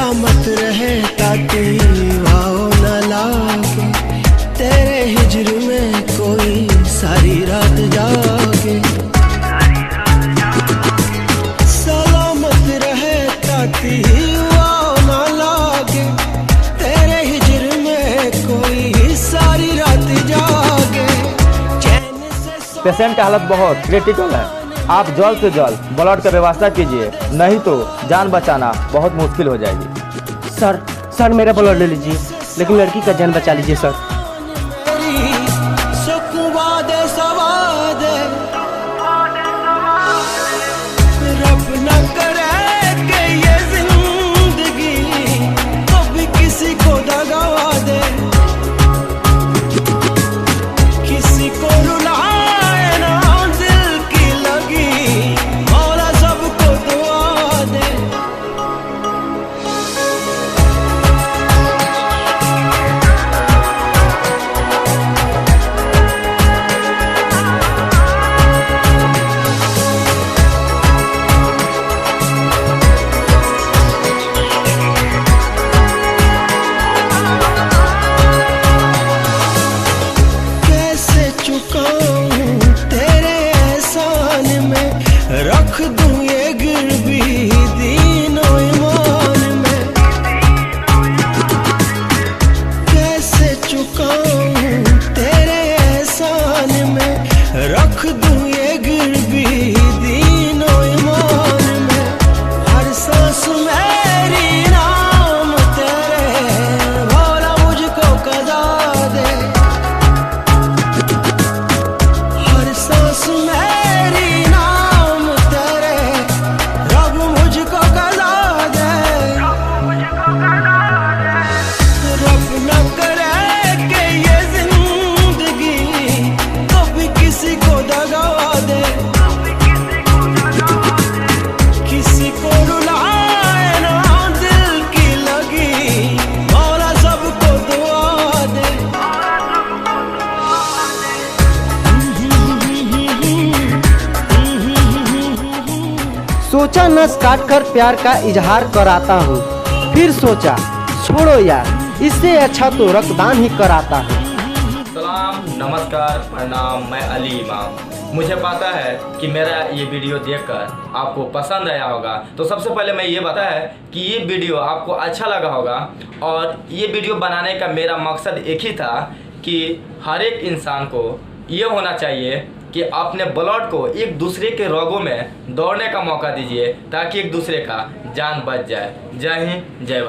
सलामत रहे ताकि वाओ न लागे, तेरे हिजर में कोई सारी रात जागे। सलामत रहे ताकि वाओ न लागे, तेरे हिजर में कोई सारी रात जागे। पेशेंट की हालत बहुत क्रिटिकल है, आप जल्द से जल्द ब्लड का व्यवस्था कीजिए, नहीं तो जान बचाना बहुत मुश्किल हो जाएगी। सर मेरा ब्लड ले लीजिए, लेकिन लड़की का जान बचा लीजिए सर। रब न करे कि ये जिंदगी कभी किसी को दगा दे, किसी को रुलाए ना दिल की लगी, मौला सबको दुआ दे। तेरे एहसान में रख दूं ये गिरवी दीनो ईमान में, कैसे चुकाऊं तेरे एहसान में रख दूं ये गिरवी दीनो ईमान में। हर सांस मेरी नाम तेरे, भोला मुझको कदा दे। मेरी नाम तेरे, रब मुझको गला दे। रब न करे कि ये जिंदगी कभी किसी को दगा दे, किसी को रुलाए ना दिल की लगी, मौला सबको दुआ दे। सोचा नस काट कर प्यार का इजहार कराता हूँ, फिर सोचा छोड़ो यार, इससे अच्छा तो रक्तदान ही कराता हूँ। सलाम, नमस्कार, प्रणाम, मैं अली इमाम। मुझे पता है कि मेरा ये वीडियो देखकर आपको पसंद आया होगा, तो सबसे पहले मैं ये बता है कि ये वीडियो आपको अच्छा लगा होगा। और ये वीडियो बनाने का मेरा मकसद एक ही था कि हर एक इंसान को ये होना चाहिए कि अपने ब्लड को एक दूसरे के रोगों में दौड़ने का मौका दीजिए, ताकि एक दूसरे का जान बच जाए। जय हिंद, जय भारत।